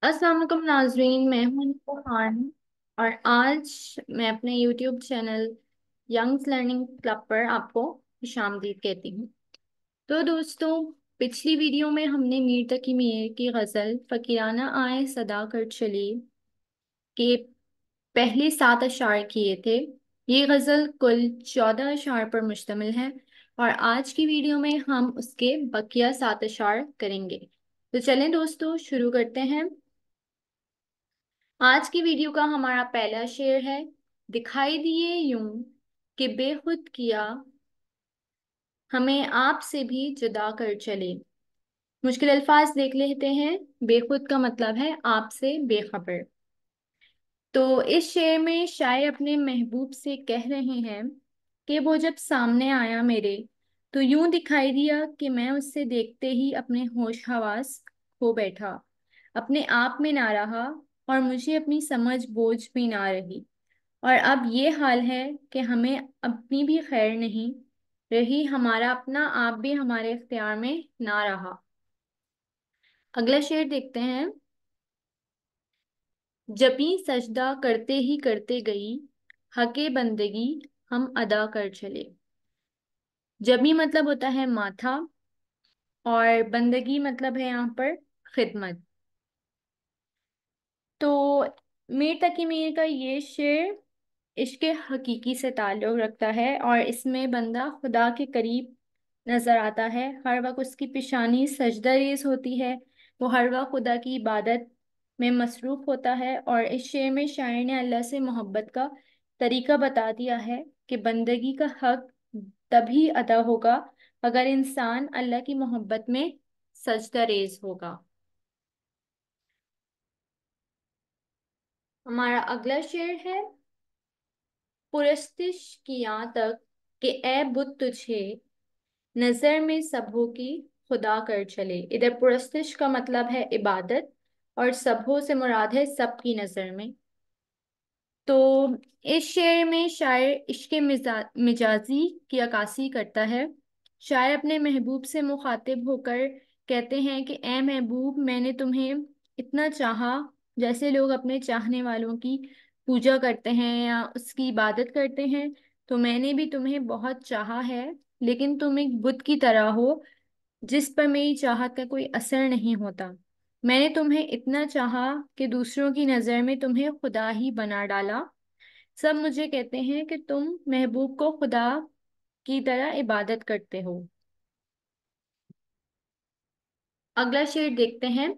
अस्सलाम वालेकुम नाजरीन, मैं हूं खान। और आज मैं अपने YouTube channel Youngs Learning Club पर आपको खुशामदीद कहती हूँ। तो दोस्तों, पिछली वीडियो में हमने मीर तकी मीर की गज़ल फ़कीराना आए सदा कर चली के पहले 7 अशार किए थे। ये गज़ल कुल 14 अशार पर मुश्तमिल है और आज की वीडियो में हम उसके बकिया 7 अशार करेंगे। तो चलें दोस्तों, शुरू करते हैं। आज की वीडियो का हमारा पहला शेर है। दिखाई दिए यूं कि बेखुद किया हमें आप से भी जुदा कर चले। मुश्किल अल्फाज देख लेते हैं। बेखुद का मतलब है आपसे बेखबर। तो इस शेर में शायर अपने महबूब से कह रहे हैं कि वो जब सामने आया मेरे, तो यूं दिखाई दिया कि मैं उससे देखते ही अपने होश हवास खो बैठा, अपने आप में ना रहा और मुझे अपनी समझ बोझ भी ना रही। और अब ये हाल है कि हमें अपनी भी खैर नहीं रही, हमारा अपना आप भी हमारे इख्तियार में ना रहा। अगला शेर देखते हैं। जबी सजदा करते ही करते गई, हके बंदगी हम अदा कर चले। जबी मतलब होता है माथा, और बंदगी मतलब है यहाँ पर खिदमत। तो मीर तकी मीर का ये शेर इश्क हकीकी से ताल्लुक रखता है और इसमें बंदा खुदा के करीब नजर आता है। हर वक्त उसकी पेशानी सजदा रेज होती है। वो हर वक्त खुदा की इबादत में मसरूफ होता है। और इस शेर में शायर ने अल्लाह से मोहब्बत का तरीका बता दिया है कि बंदगी का हक तभी अदा होगा अगर इंसान अल्लाह की मोहब्बत में सजदा रेज होगा। हमारा अगला शेर है। पुरस्तिश किया तक कि ए बुत तुझे नजर में सबों की खुदा कर चले। इधर पुरस्तिश का मतलब है इबादत और सबों से मुराद है सबकी नजर में। तो इस शेर में शायर इश्क मिजाजी की अक्कासी करता है। शायर अपने महबूब से मुखातिब होकर कहते हैं कि ए महबूब, मैंने तुम्हें इतना चाहा जैसे लोग अपने चाहने वालों की पूजा करते हैं या उसकी इबादत करते हैं। तो मैंने भी तुम्हें बहुत चाहा है, लेकिन तुम एक बुत की तरह हो जिस पर मेरी चाहत का कोई असर नहीं होता। मैंने तुम्हें इतना चाहा कि दूसरों की नज़र में तुम्हें खुदा ही बना डाला। सब मुझे कहते हैं कि तुम महबूब को खुदा की तरह इबादत करते हो। अगला शेर देखते हैं।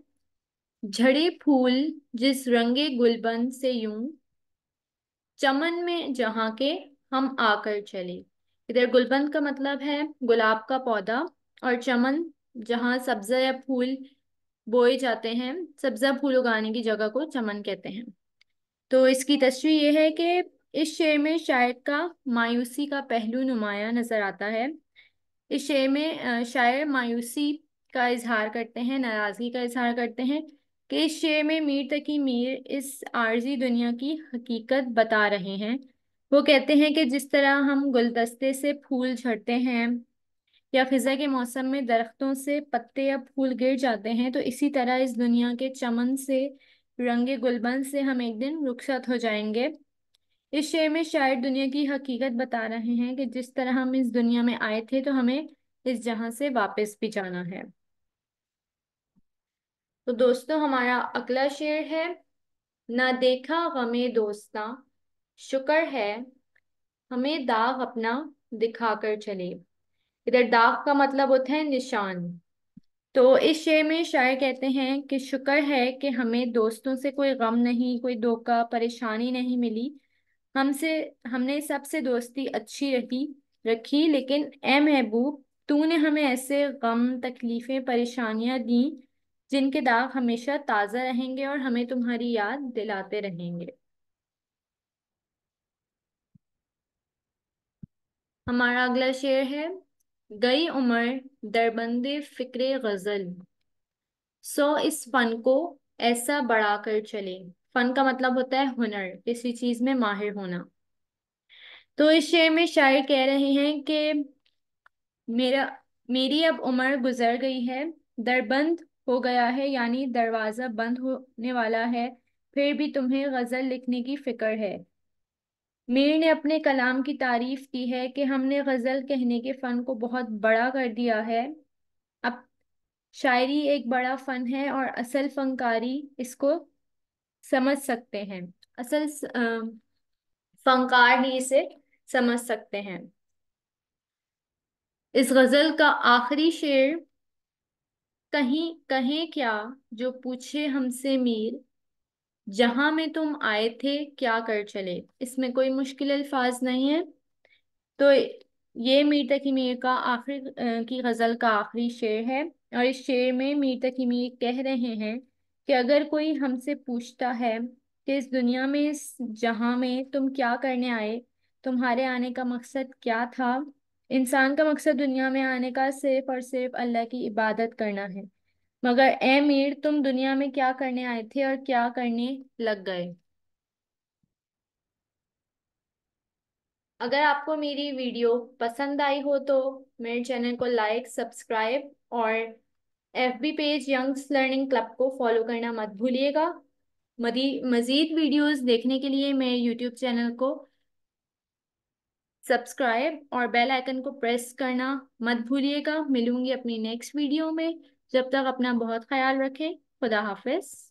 झड़े फूल जिस रंगे गुलबन से यूं चमन में जहाँ के हम आकर चले। इधर गुलबंद का मतलब है गुलाब का पौधा, और चमन जहाँ सब्जा या फूल बोए जाते हैं। सब्जा फूल उगाने की जगह को चमन कहते हैं। तो इसकी तस्वीर ये है कि इस शेर में शायर का मायूसी का पहलू नुमाया नजर आता है। इस शेर में शायर मायूसी का इजहार करते हैं, नाराजगी का इजहार करते हैं कि इस शेर में मीर तकी मीर इस आर्जी दुनिया की हकीकत बता रहे हैं। वो कहते हैं कि जिस तरह हम गुलदस्ते से फूल झड़ते हैं या फिजा के मौसम में दरख्तों से पत्ते या फूल गिर जाते हैं, तो इसी तरह इस दुनिया के चमन से, रंगे गुलबन से हम एक दिन रुखसत हो जाएंगे। इस शेर में शायर दुनिया की हकीकत बता रहे हैं कि जिस तरह हम इस दुनिया में आए थे, तो हमें इस जहां से वापस भी जाना है। तो दोस्तों, हमारा अगला शेर है। ना देखा गमे दोस्ता शुक्र है हमें दाग अपना दिखाकर चले। इधर दाग का मतलब होता है निशान। तो इस शेर में शायर कहते हैं कि शुक्र है कि हमें दोस्तों से कोई गम नहीं, कोई धोखा परेशानी नहीं मिली। हमसे हमने सबसे दोस्ती अच्छी रखी, लेकिन ए महबूब, तूने हमें ऐसे गम तकलीफें परेशानियां दी जिनके दाग हमेशा ताज़ा रहेंगे और हमें तुम्हारी याद दिलाते रहेंगे। हमारा अगला शेर है। गई उम्र दरबंदे फिक्रे गजल सो इस फन को ऐसा बढ़ाकर चले। फन का मतलब होता है हुनर, किसी चीज में माहिर होना। तो इस शेर में शायर कह रहे हैं कि मेरा मेरी अब उम्र गुजर गई है। दरबंद हो गया है, यानी दरवाजा बंद होने वाला है, फिर भी तुम्हें गजल लिखने की फिक्र है। मीर ने अपने कलाम की तारीफ की है कि हमने गजल कहने के फन को बहुत बड़ा कर दिया है। अब शायरी एक बड़ा फन है और असल फनकारी इसको समझ सकते हैं। असल फनकार ही इसे समझ सकते हैं। इस गजल का आखिरी शेर, कहीं कहें क्या जो पूछे हमसे मीर, जहां में तुम आए थे क्या कर चले। इसमें कोई मुश्किल अल्फाज नहीं है। तो ये मीर तकी मीर का आखिरी की गजल का आखिरी शेर है। और इस शेर में मीर तकी मीर कह रहे हैं कि अगर कोई हमसे पूछता है कि इस दुनिया में, इस जहां में तुम क्या करने आए, तुम्हारे आने का मकसद क्या था। इंसान का मकसद दुनिया में आने का सिर्फ और सिर्फ अल्लाह की इबादत करना है। मगर ए मीर, तुम दुनिया में क्या करने आए थे और क्या करने लग गए। अगर आपको मेरी वीडियो पसंद आई हो तो मेरे चैनल को लाइक, सब्सक्राइब और FB page Youngs Learning Club को फॉलो करना मत भूलिएगा। मजीद वीडियोस देखने के लिए मेरे यूट्यूब चैनल को सब्सक्राइब और बेल आइकन को प्रेस करना मत भूलिएगा। मिलूंगी अपनी नेक्स्ट वीडियो में। जब तक अपना बहुत ख्याल रखें। खुदा हाफिज।